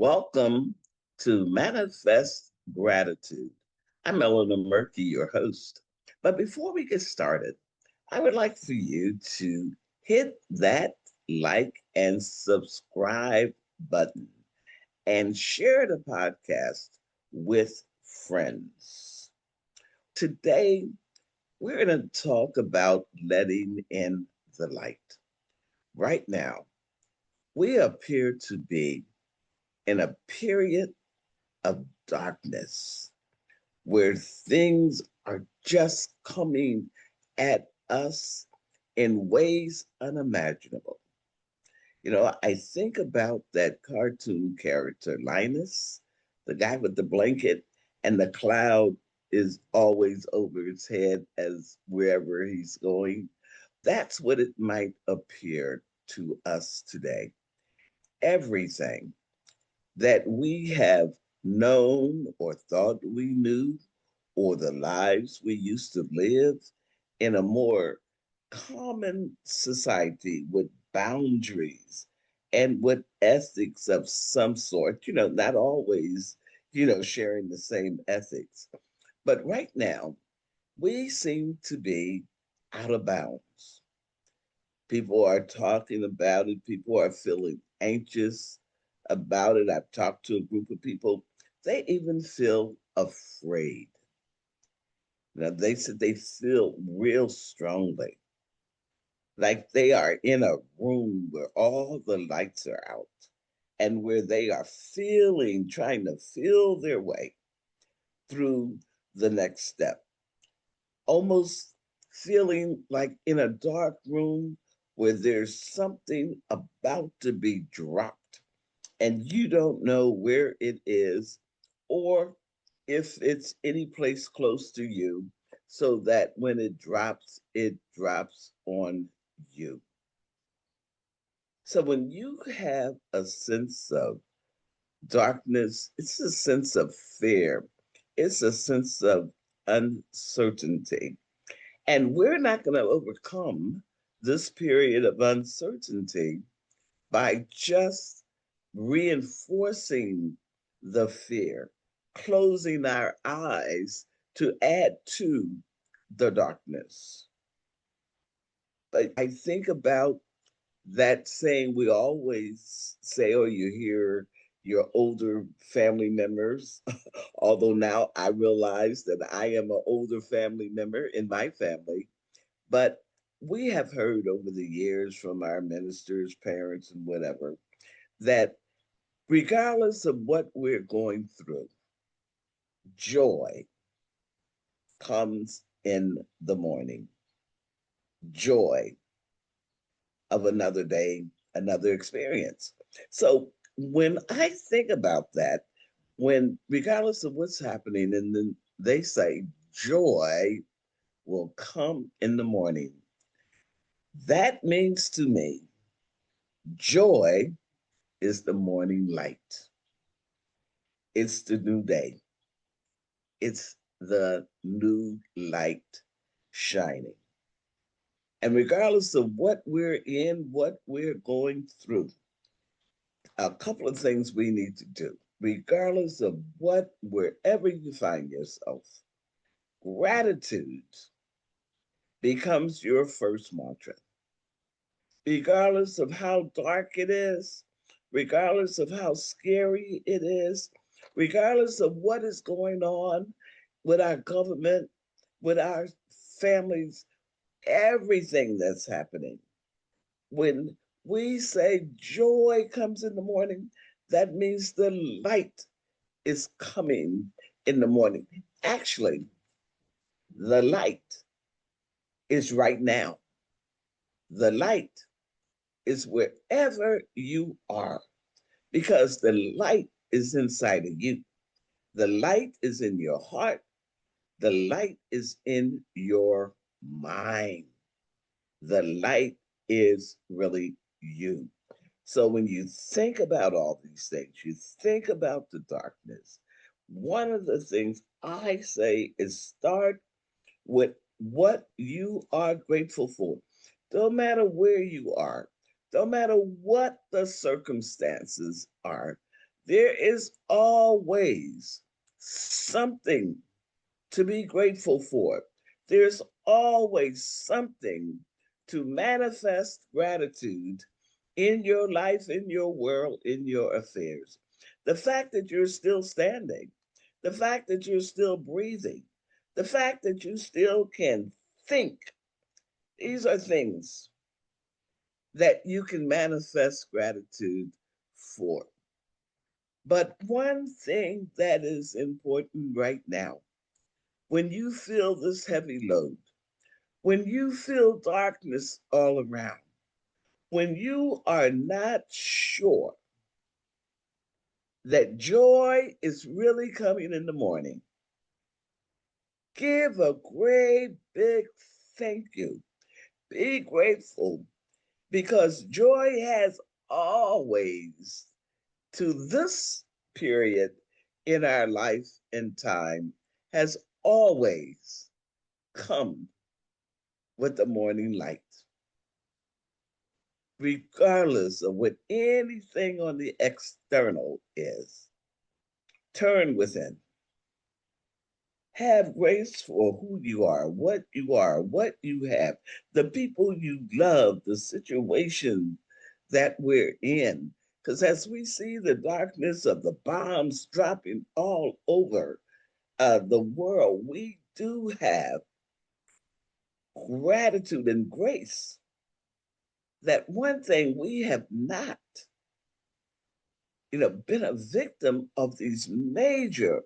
Welcome to Manifest Gratitude. I'm Eleanor Murphy, your host. But before we get started, I would like for you to hit that like and subscribe button and share the podcast with friends. Today, we're going to talk about letting in the light. Right now, we appear to be in a period of darkness where things are just coming at us in ways unimaginable. I think about that cartoon character, Linus, the guy with the blanket, and the cloud is always over his head as wherever he's going. That's what it might appear to us today. Everything that we have known or thought we knew, or the lives we used to live in a more common society with boundaries and with ethics of some sort, not always, sharing the same ethics. But right now, we seem to be out of bounds. People are talking about it, people are feeling anxious about it. I've talked to a group of people, they even feel afraid. Now, they said they feel real strongly, like they are in a room where all the lights are out and where they are trying to feel their way through the next step, almost feeling like in a dark room where there's something about to be dropped and you don't know where it is or if it's any place close to you, so that when it drops on you. So when you have a sense of darkness, it's a sense of fear, it's a sense of uncertainty. And we're not going to overcome this period of uncertainty by just reinforcing the fear, closing our eyes to add to the darkness. But I think about that saying we always say, or you hear your older family members, although now I realize that I am an older family member in my family, but we have heard over the years from our ministers, parents, and whatever, that regardless of what we're going through, joy comes in the morning. Joy of another day, another experience. So when I think about that, when regardless of what's happening, and then they say joy will come in the morning, that means to me, joy is the morning light. It's the new day. It's the new light shining. And regardless of what we're in, what we're going through, a couple of things we need to do, regardless of wherever you find yourself, gratitude becomes your first mantra. Regardless of how dark it is, regardless of how scary it is, regardless of what is going on with our government, with our families, everything that's happening. When we say joy comes in the morning, that means the light is coming in the morning. Actually, the light is right now. The light is wherever you are because the light is inside of you. The light is in your heart. The light is in your mind. The light is really you. So when you think about all these things, you think about the darkness, one of the things I say is start with what you are grateful for. Don't matter where you are, don't matter what the circumstances are, There is always something to be grateful for. There's always something to manifest gratitude in your life, in your world, in your affairs. The fact that you're still standing, the fact that you're still breathing, the fact that you still can think, these are things that you can manifest gratitude for. But one thing that is important right now, when you feel this heavy load, when you feel darkness all around, when you are not sure that joy is really coming in the morning, give a great big thank you. Be grateful because joy has always, to this period in our life and time, has always come with the morning light. Regardless of what anything on the external is, turn within. Have grace for who you are, what you have, the people you love, the situation that we're in. Because as we see the darkness of the bombs dropping all over the world, we do have gratitude and grace that one thing we have not, been a victim of these major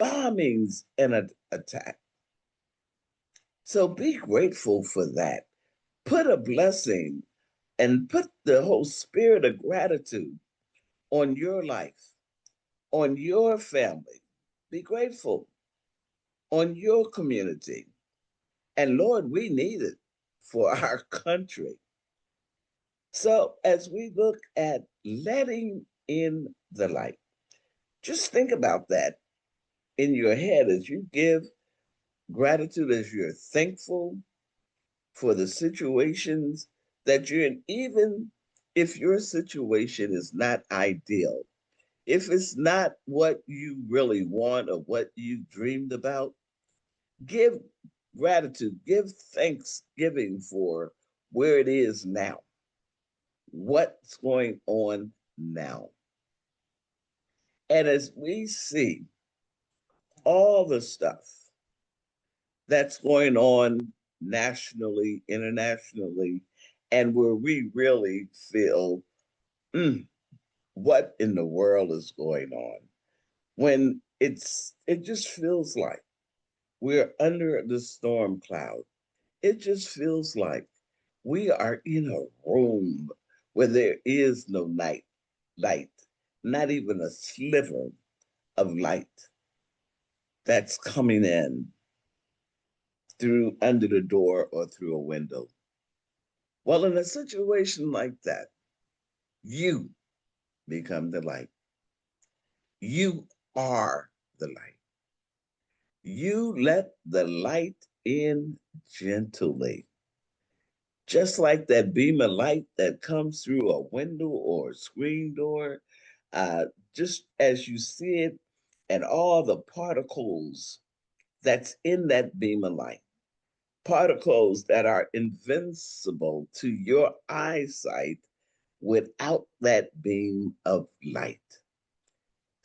bombings and attacks. So be grateful for that. Put a blessing and put the whole spirit of gratitude on your life, on your family. Be grateful on your community. And Lord, we need it for our country. So as we look at letting in the light, just think about that in your head as you give gratitude, as you're thankful for the situations that you're in, even if your situation is not ideal, if it's not what you really want or what you dreamed about, give gratitude, give thanksgiving for where it is now, what's going on now. And as we see all the stuff that's going on nationally, internationally, and where we really feel, what in the world is going on? When it just feels like we're under the storm cloud. It just feels like we are in a room where there is no light, not even a sliver of light that's coming in through under the door or through a window. Well, in a situation like that, you become the light. You are the light. You let the light in gently. Just like that beam of light that comes through a window or a screen door, just as you see it, and all the particles that's in that beam of light, particles that are invincible to your eyesight without that beam of light.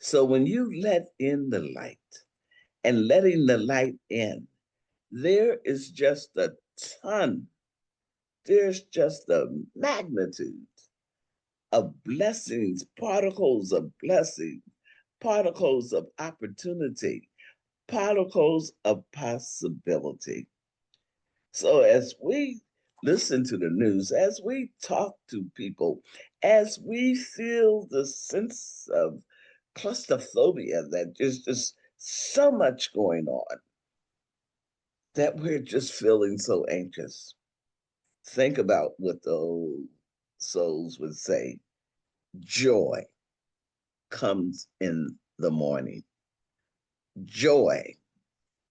So when you let in the light and letting the light in, there is just a ton, there's just a magnitude of blessings, particles of blessing, particles of opportunity, particles of possibility. So as we listen to the news, as we talk to people, as we feel the sense of claustrophobia that there's just so much going on that we're just feeling so anxious. Think about what the old souls would say. Joy comes in the morning. Joy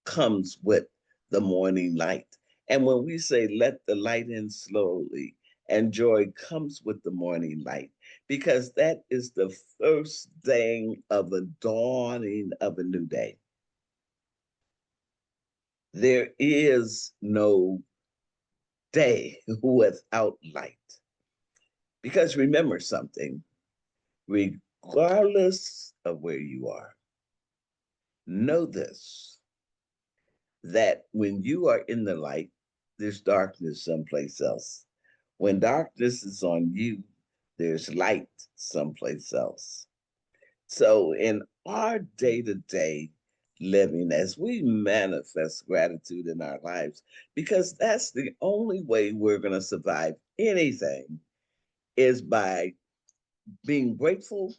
comes with the morning light. And when we say let the light in slowly And joy comes with the morning light because that is the first thing of the dawning of a new day. There is no day without light. Because remember something, regardless of where you are, know this, that when you are in the light, there's darkness someplace else. When darkness is on you, there's light someplace else. So, in our day to day living, as we manifest gratitude in our lives, because that's the only way we're going to survive anything, is by being grateful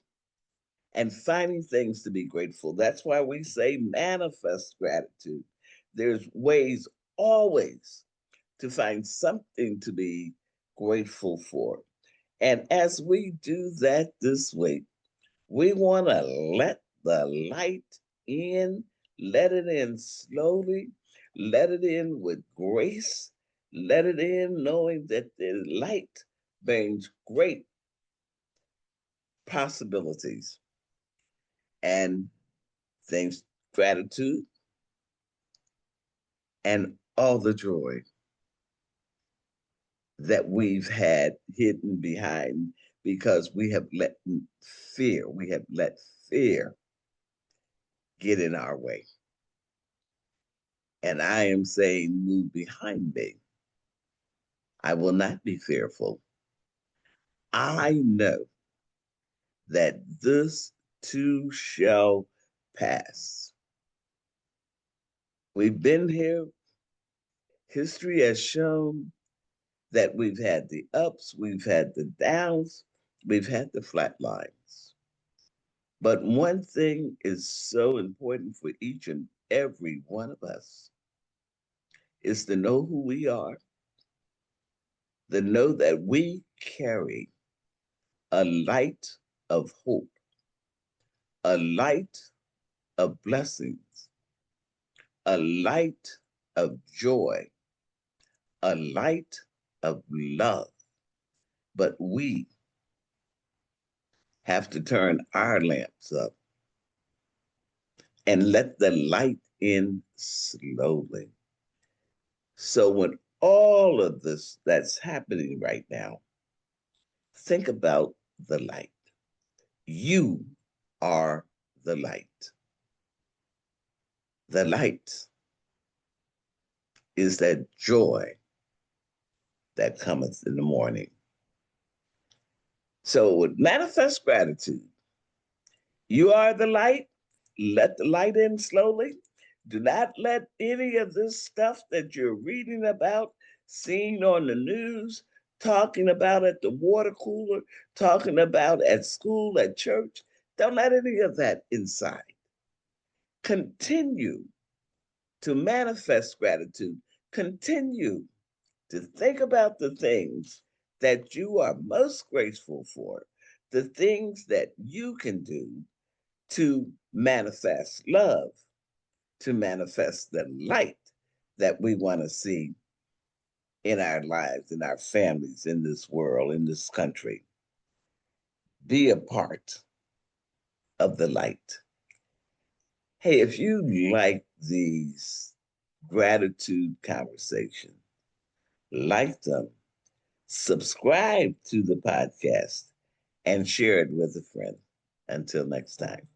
and finding things to be grateful. That's why we say manifest gratitude. There's ways always to find something to be grateful for. And as we do that this week, we want to let the light in, let it in slowly, let it in with grace, let it in knowing that the light brings great possibilities and things, gratitude, and all the joy that we've had hidden behind because we have let fear get in our way. And I am saying, move behind me. I will not be fearful. I know that this too shall pass. We've been here. History has shown that we've had the ups, we've had the downs, we've had the flat lines. But one thing is so important for each and every one of us is to know who we are, to know that we carry a light of hope, a light of blessings, a light of joy, a light of love. But we have to turn our lamps up and let the light in slowly. So when all of this that's happening right now, think about the light. You are the light. The light is that joy that cometh in the morning. So with manifest gratitude, you are the light. Let the light in slowly. Do not let any of this stuff that you're reading about, seeing on the news, talking about at the water cooler, talking about at school, at church, don't let any of that inside. Continue to manifest gratitude. Continue to think about the things that you are most grateful for, the things that you can do to manifest love, to manifest the light that we want to see in our lives, in our families, in this world, in this country. Be a part of the light. Hey, if you like these gratitude conversations, like them, subscribe to the podcast, and share it with a friend. Until next time.